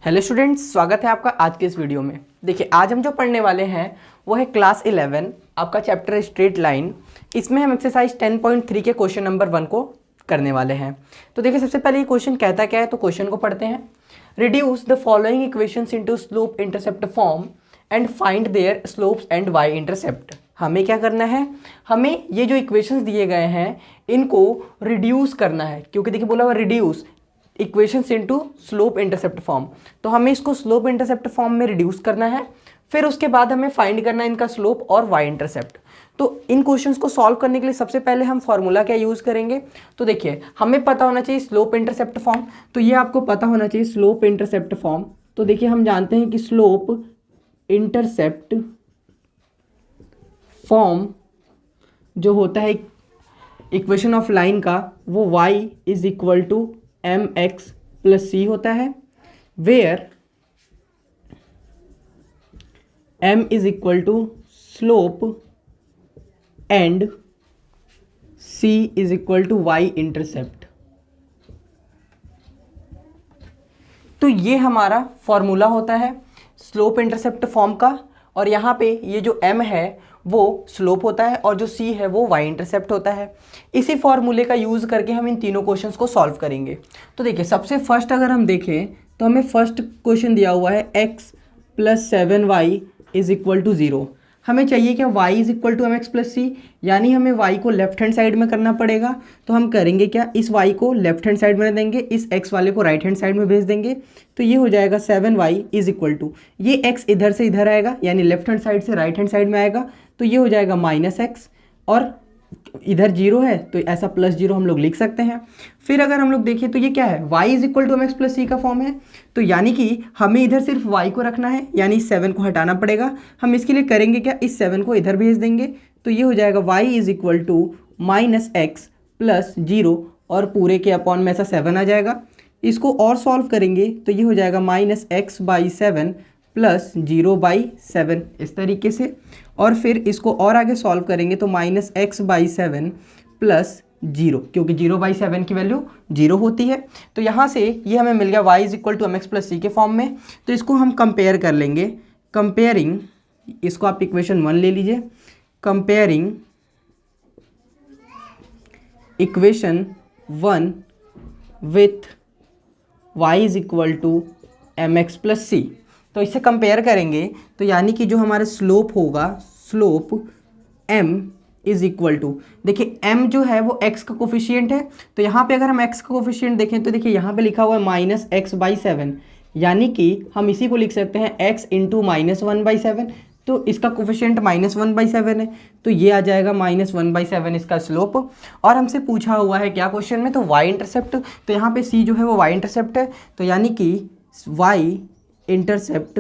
Hello students, स्वागत है आपका आज के इस वीडियो में। देखिए, आज हम जो पढ़ने वाले हैं वो है क्लास 11 आपका चैप्टर स्ट्रेट लाइन। इसमें हम एक्सरसाइज 10.3 के क्वेश्चन नंबर 1 को करने वाले हैं। तो देखिए, सबसे पहले ये क्वेश्चन कहता क्या है, तो क्वेश्चन को पढ़ते हैं। Reduce the following equations into slope intercept form and find their slopes and Y intercept. हमें क्या करना है, हमें ये जो इक्वेशंस दिए गए हैं इनको रिड्यूस करना है, क्योंकि देखिए बोला हुआ reduce equations into slope intercept form. तो हमें इसको स्लोप इंटरसेप्ट फॉर्म में रिड्यूस करना है, फिर उसके बाद हमें फाइंड करना है इनका स्लोप और वाई इंटरसेप्ट। तो इन क्वेश्चंस को सॉल्व करने के लिए सबसे पहले हम फॉर्मूला क्या यूज़ करेंगे, तो देखिए हमें पता होना चाहिए स्लोप इंटरसेप्ट फॉर्म। तो ये आपको पता होना चाहिए स्लोप इंटरसेप्ट फॉर्म। तो देखिए हम जानते हैं कि स्लोप इंटरसेप्ट फॉर्म जो होता है इक्वेशन ऑफ लाइन का, वो y is equal to mx plus c होता है, where m is equal to slope and c is equal to y intercept. तो ये हमारा फॉर्मूला होता है स्लोप इंटरसेप्ट फॉर्म का, और यहाँ पे ये जो m है वो स्लोप होता है और जो c है वो y इंटरसेप्ट होता है। इसी फॉर्मूले का यूज़ करके हम इन तीनों क्वेश्चंस को सॉल्व करेंगे। तो देखिए, सबसे फर्स्ट अगर हम देखें तो हमें फर्स्ट क्वेश्चन दिया हुआ है x plus 7y is equal to 0। हमें चाहिए क्या, y is equal to mx plus c, यानी हमें y को लेफ्ट हैंड साइड में करना पड़ेगा। तो हम करेंगे क्या, इस y को लेफ्ट हैंड साइड में देंगे, इस x वाले को राइट हैंड साइड में भेज देंगे। तो ये हो जाएगा 7y इज इक्वल टू, ये x इधर से इधर आएगा यानी लेफ्ट हैंड साइड से राइट हैंड साइड में आएगा, तो ये हो जाएगा माइनस x, और इधर 0 है तो ऐसा प्लस 0 हम लोग लिख सकते हैं। फिर अगर हम लोग देखें तो ये क्या है, y is equal to mx plus c का फॉर्म है। तो यानी कि हमें इधर सिर्फ y को रखना है, यानी इस 7 को हटाना पड़ेगा। हम इसके लिए करेंगे क्या, इस 7 को इधर भेज देंगे। तो ये हो जाएगा y is equal to minus X plus 0, और पूरे के अपॉन में ऐसा 7 आ जाएगा। इसको और सॉल्व करेंगे तो ये हो जाएगा माइनस एक्स बाई 7 प्लस 0/7 इस तरीके से। और फिर इसको और आगे सॉल्व करेंगे तो माइनस एक्स बाई 7 प्लस 0, क्योंकि 0/7 की वैल्यू 0 होती है। तो यहाँ से ये हमें मिल गया y is equal to mx plus c के फॉर्म में। तो इसको हम कंपेयर कर लेंगे, कंपेयरिंग, इसको आप इक्वेशन 1 ले लीजिए, comparing equation 1 with y is equal to mx plus c। तो इसे कंपेयर करेंगे तो यानी कि जो हमारा स्लोप होगा, slope m is equal to, देखिए m जो है वो x का कोफिशिएंट है। तो यहाँ पे अगर हम x का कोफिशिएंट देखें तो देखिए यहाँ पे लिखा हुआ है माइनस एक्स बाई 7, यानी कि हम इसी को लिख सकते हैं x इंटू माइनस 1/7। तो इसका कोफिशिएंट माइनस 1/7 है, तो ये आ जाएगा माइनस 1/7 इसका स्लोप। और हमसे पूछा हुआ है क्या क्वेश्चन में, तो y इंटरसेप्ट। तो यहाँ पे c जो है वो y इंटरसेप्ट है, तो यानी कि y इंटरसेप्ट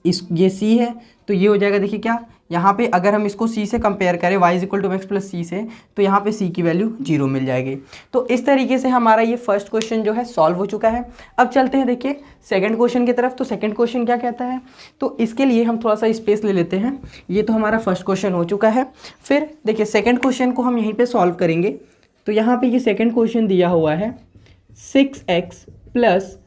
इस ये c है। तो ये हो जाएगा, देखिए क्या, यहाँ पे अगर हम इसको c से कंपेयर करें y is equal to mx plus c से, तो यहाँ पे c की वैल्यू 0 मिल जाएगी। तो इस तरीके से हमारा ये फर्स्ट क्वेश्चन जो है सॉल्व हो चुका है। अब चलते हैं देखिए सेकंड क्वेश्चन की तरफ। तो सेकंड क्वेश्चन क्या कहता है, तो इसके लिए हम थोड़ा सा स्पेस ले लेते हैं। ये तो हमारा फर्स्ट क्वेश्चन हो चुका है। फिर देखिए सेकेंड क्वेश्चन को हम यहीं पर सॉल्व करेंगे। तो यहाँ पर ये सेकेंड क्वेश्चन दिया हुआ है 6x plus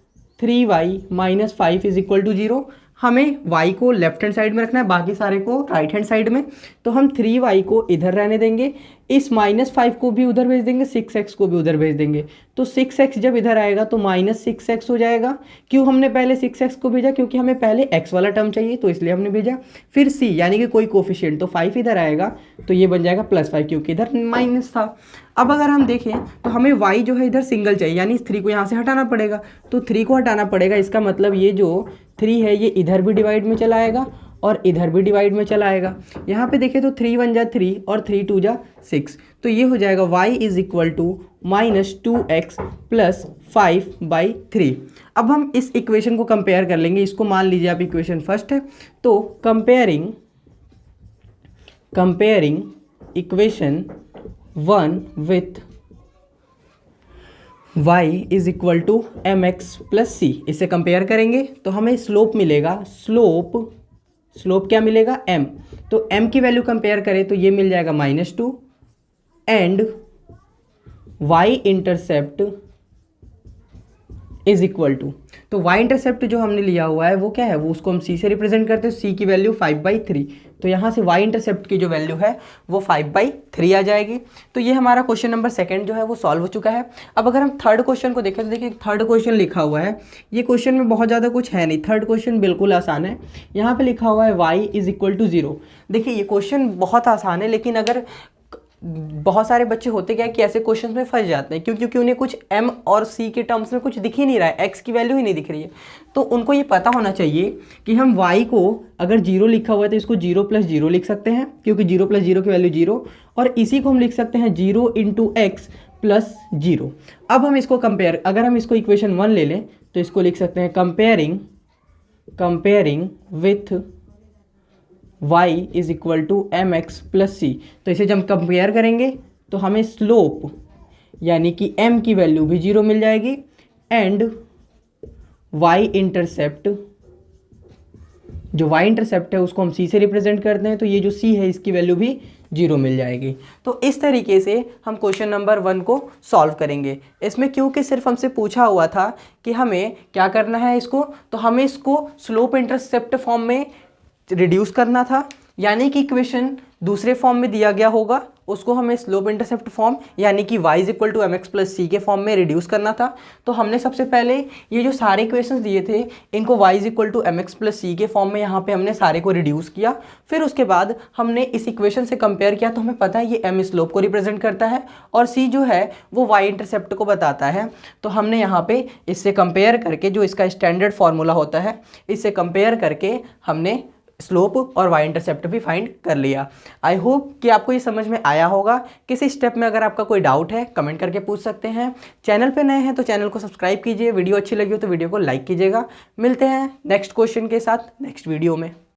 3y minus 5 is equal to 0। हमें y को लेफ्ट हैंड साइड में रखना है, बाकी सारे को राइट हैंड साइड में। तो हम 3y को इधर रहने देंगे, इस माइनस 5 को भी उधर भेज देंगे, 6x को भी उधर भेज देंगे। तो 6x जब इधर आएगा तो माइनस 6x हो जाएगा। क्यों हमने पहले 6x को भेजा, क्योंकि हमें पहले x वाला टर्म चाहिए, तो इसलिए हमने भेजा। फिर c यानी कि कोई कोफिशिएंट, तो 5 इधर आएगा, तो ये बन जाएगा प्लस 5, क्योंकि इधर माइनस था। अब अगर हम देखें तो हमें y जो है इधर सिंगल चाहिए, यानी इस 3 को यहाँ से हटाना पड़ेगा। तो 3 को हटाना पड़ेगा, इसका मतलब ये जो 3 है ये इधर भी डिवाइड में चला आएगा और इधर भी डिवाइड में चला आएगा। यहाँ पे देखें तो 3 1 जा 3 और 3 2 जा 6। तो ये हो जाएगा y is equal to minus 2x plus 5/3। अब हम इस इक्वेशन को कंपेयर कर लेंगे। इसको मान लीजिए आप इक्वेशन फर्स्ट है। तो comparing equation 1 with y is equal to mx plus c, इसे कंपेयर करेंगे तो हमें स्लोप मिलेगा, स्लोप क्या मिलेगा, m। तो m की वैल्यू कंपेयर करें तो ये मिल जाएगा -2, and y intercept is equal to, तो वाई इंटरसेप्ट जो हमने लिया हुआ है वो क्या है, वो उसको हम सी से रिप्रेजेंट करते हैं, सी की वैल्यू 5/3, तो यहाँ से वाई इंटरसेप्ट की जो वैल्यू है वो 5/3 आ जाएगी। तो ये हमारा क्वेश्चन नंबर सेकंड जो है वो सॉल्व हो चुका है। अब अगर हम थर्ड क्वेश्चन को देखें तो देखिए थर्ड क्वेश्चन लिखा हुआ है, ये क्वेश्चन में बहुत ज़्यादा कुछ है नहीं, थर्ड क्वेश्चन बिल्कुल आसान है। यहाँ पे लिखा हुआ है y इज इक्वल टू 0। देखिए ये क्वेश्चन बहुत आसान है, लेकिन अगर बहुत सारे बच्चे होते क्या है कि ऐसे क्वेश्चंस में फंस जाते हैं, क्योंकि उन्हें कुछ m और c के टर्म्स में कुछ दिख ही नहीं रहा है, x की वैल्यू ही नहीं दिख रही है। तो उनको ये पता होना चाहिए कि हम y को अगर 0 लिखा हुआ है तो इसको 0 + 0 लिख सकते हैं, क्योंकि 0 + 0 की वैल्यू 0, और इसी को हम लिख सकते हैं 0 × x + 0। अब हम इसको कंपेयर, अगर हम इसको इक्वेशन 1 ले लें तो इसको लिख सकते हैं comparing with y is equal to mx + c। तो इसे जब हम कंपेयर करेंगे तो हमें स्लोप यानी कि m की वैल्यू भी 0 मिल जाएगी, एंड y इंटरसेप्ट, जो y इंटरसेप्ट है उसको हम c से रिप्रेजेंट करते हैं, तो ये जो c है इसकी वैल्यू भी 0 मिल जाएगी। तो इस तरीके से हम क्वेश्चन नंबर 1 को सॉल्व करेंगे। इसमें क्योंकि सिर्फ हमसे पूछा हुआ था कि हमें क्या करना है इसको, तो हमें इसको स्लोप इंटरसेप्ट फॉर्म में रिड्यूस करना था, यानी कि इक्वेशन दूसरे फॉर्म में दिया गया होगा उसको हमें स्लोप इंटरसेप्ट फॉर्म यानी कि y is equal to mx + c के फॉर्म में रिड्यूस करना था। तो हमने सबसे पहले ये जो सारे इक्वेशंस दिए थे इनको y is equal to mx + c के फॉर्म में यहाँ पे हमने सारे को रिड्यूस किया। फिर उसके बाद हमने इस इक्वेशन से कंपेयर किया, तो हमें पता है ये m स्लोप को रिप्रेजेंट करता है और c जो है वो y इंटरसेप्ट को बताता है। तो हमने यहाँ पे इससे कंपेयर करके, जो इसका स्टैंडर्ड फार्मूला होता है, इससे कंपेयर करके हमने स्लोप और y इंटरसेप्ट भी फाइंड कर लिया। आई होप कि आपको ये समझ में आया होगा। किसी स्टेप में अगर आपका कोई डाउट है कमेंट करके पूछ सकते हैं। चैनल पे नए हैं तो चैनल को सब्सक्राइब कीजिए, वीडियो अच्छी लगी हो तो वीडियो को लाइक कीजिएगा। मिलते हैं नेक्स्ट क्वेश्चन के साथ नेक्स्ट वीडियो में।